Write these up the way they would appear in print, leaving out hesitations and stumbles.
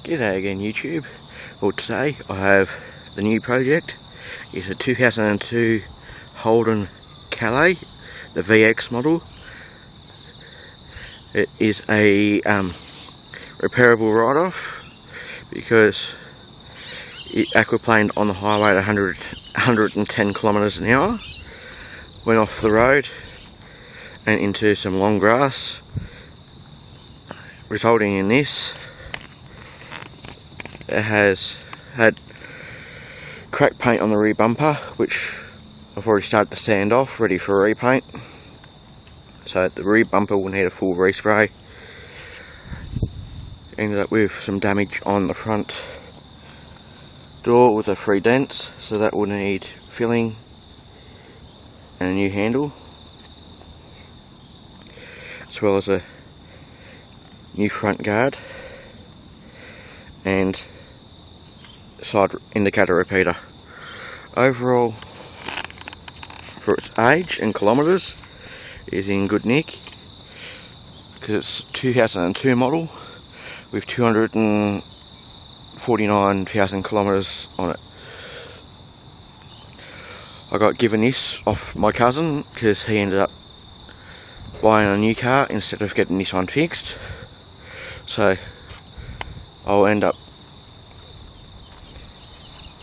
G'day again YouTube. Well, today I have the new project. It's a 2002 Holden Calais, the VX model. It is a repairable write-off because it aquaplaned on the highway at 110 kilometers an hour, went off the road and into some long grass, resulting in this. It has had cracked paint on the rear bumper, which I've already started to sand off, ready for repaint. So the rear bumper will need a full respray. Ended up with some damage on the front door with the 3 dents, so that will need filling and a new handle, as well as a new front guard and side indicator repeater. Overall, for its age and kilometres, is in good nick because it's 2002 model with 249,000 kilometres on it. I got given this off my cousin because he ended up buying a new car instead of getting this one fixed, so I'll end up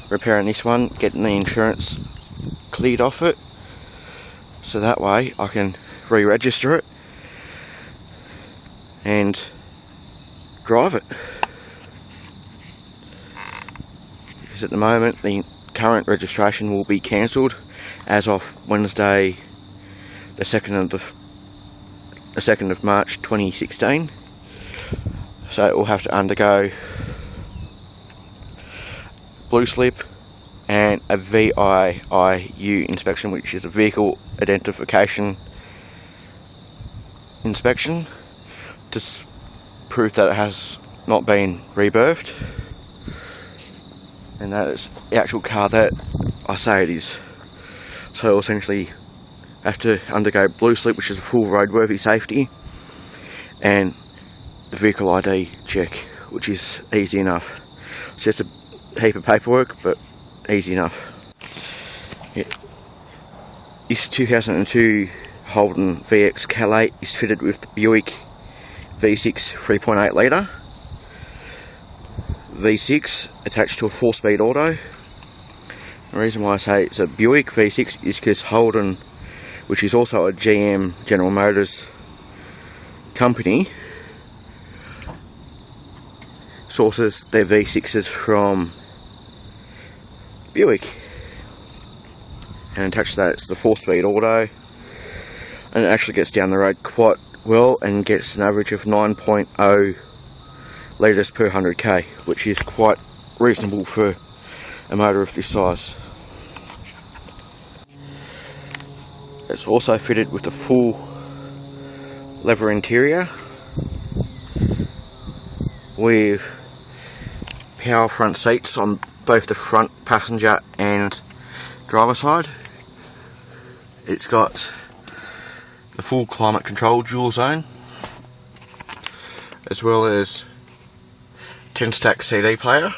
repairing this one, getting the insurance cleared off it, so that way I can re-register it and drive it. Because at the moment the current registration will be cancelled as of Wednesday the 2nd of March 2016, so it will have to undergo blue slip and a VIIU inspection, which is a vehicle identification inspection, to prove that it has not been rebirthed and that it's the actual car that I say it is. So I'll essentially have to undergo blue slip, which is a full roadworthy safety, and the vehicle ID check, which is easy enough. It's just a heap of paperwork, but easy enough. This 2002 Holden VX Calais is fitted with the Buick V6 3.8 litre V6 attached to a 4-speed auto. The reason why I say it's a Buick V6 is because Holden, which is also a GM General Motors company, sources their V6s from Buick, and attached to that it's the 4-speed auto, and it actually gets down the road quite well and gets an average of 9.0 litres per 100k, which is quite reasonable for a motor of this size. It's also fitted with a full leather interior with power front seats on both the front passenger and driver side. It's got the full climate control dual zone, as well as 10-stack CD player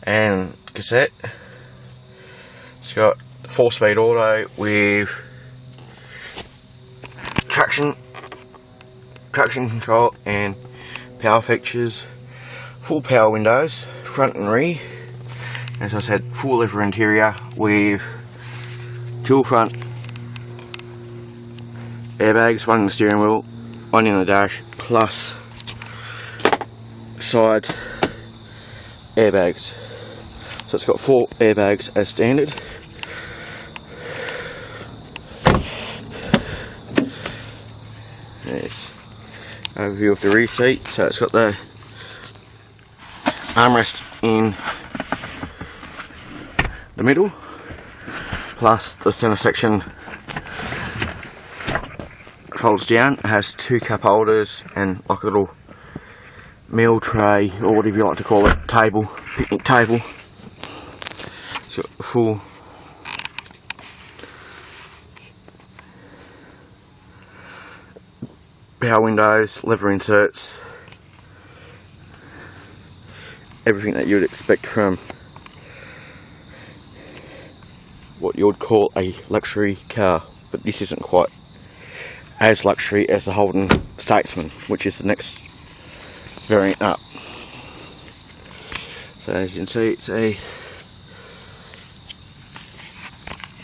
and cassette. It's got 4-speed auto with traction control and power features, full power windows, front and rear. As I said, full leather interior with dual front airbags, one in the steering wheel, one in the dash, plus side airbags. So it's got 4 airbags as standard. There's an overview of the rear seat. So it's got the armrest in the middle, plus the centre section folds down. It has 2 cup holders and like a little meal tray, or whatever you like to call it, table, picnic table. It's got the full power windows, leather inserts, everything that you'd expect from what you would call a luxury car, but this isn't quite as luxury as the Holden Statesman, which is the next variant up. So as you can see, it's a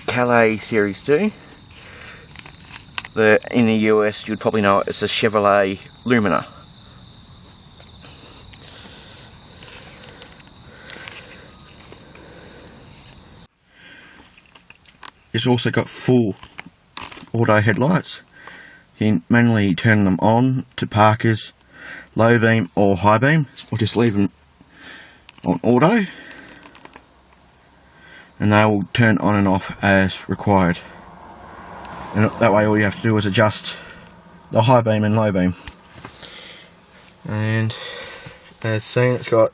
Calais Series 2. In the US you'd probably know it as the Chevrolet Lumina. It's also got full auto headlights. You can manually turn them on to parkers, low beam or high beam, or just leave them on auto, and they will turn on and off as required. And that way all you have to do is adjust the high beam and low beam. And as seen, it's got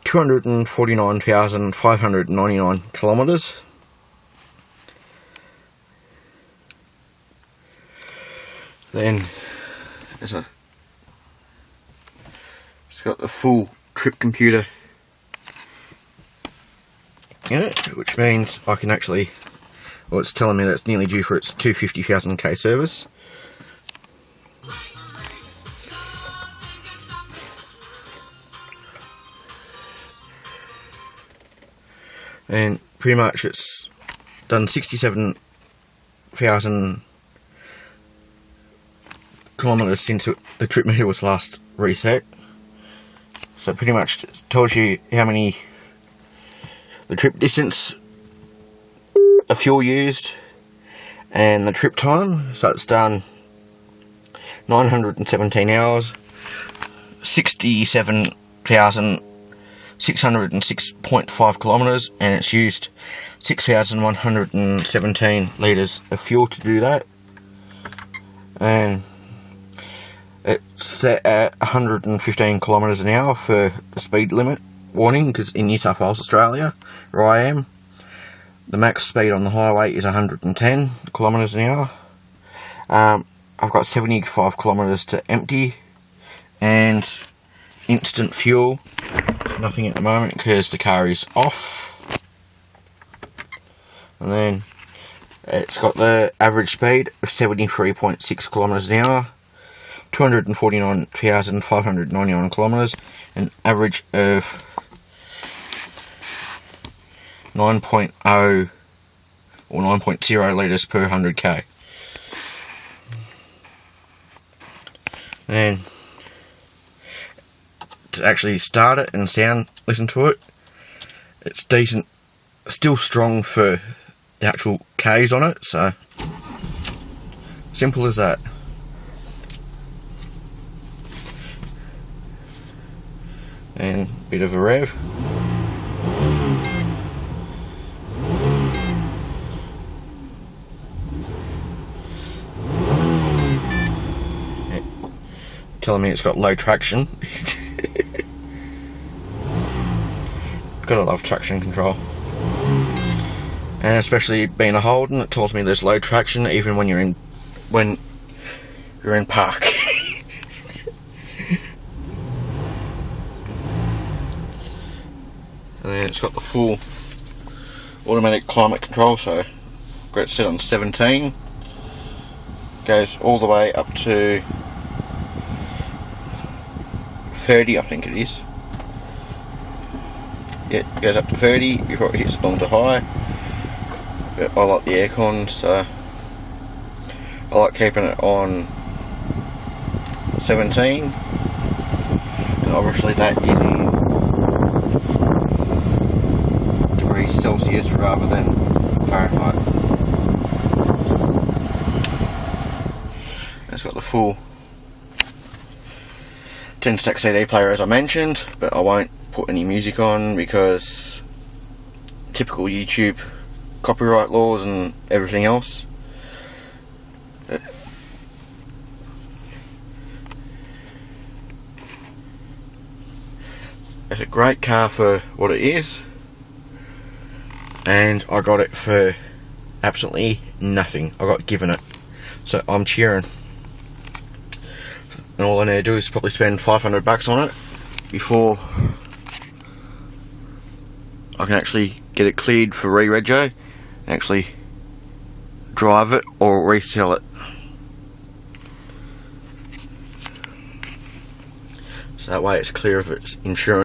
249,599 kilometres. Then it's got the full trip computer in it, which means I can actually, well, it's telling me that it's nearly due for its 250,000 K service. And pretty much it's done 67,000 kilometres since the trip meter was last reset. So pretty much it tells you how many, the trip distance, the fuel used, and the trip time. So it's done 917 hours, 67,606.5 kilometres, and it's used 6,117 litres of fuel to do that. And it's set at 115 kilometres an hour for the speed limit warning, because in New South Wales, Australia, where I am, the max speed on the highway is 110 kilometres an hour. I've got 75 kilometres to empty, and instant fuel, nothing at the moment because the car is off. And then it's got the average speed of 73.6 kilometres an hour, 249,599 kilometres, an average of 9.0 or 9.0 litres per 100k. And to actually start it and listen to it, it's decent, still strong for the actual K's on it, so simple as that. And a bit of a rev. Telling me it's got low traction. Gotta love traction control. And especially being a Holden, it tells me there's low traction even when you're in park. And then it's got the full automatic climate control, so got it set on 17. Goes all the way up to 30, I think it is. Yeah, it goes up to 30 before it hits on to high. But I like the aircon, so I like keeping it on 17. And obviously that is in degrees Celsius rather than Fahrenheit. It's got the full 10-stack CD player as I mentioned, but I won't put any music on because typical YouTube copyright laws and everything else. It's a great car for what it is, and I got it for absolutely nothing. I got given it, so I'm cheering. And all I need to do is probably spend $500 on it before I can actually get it cleared for re-rego, actually drive it or resell it. So that way it's clear of its insurance.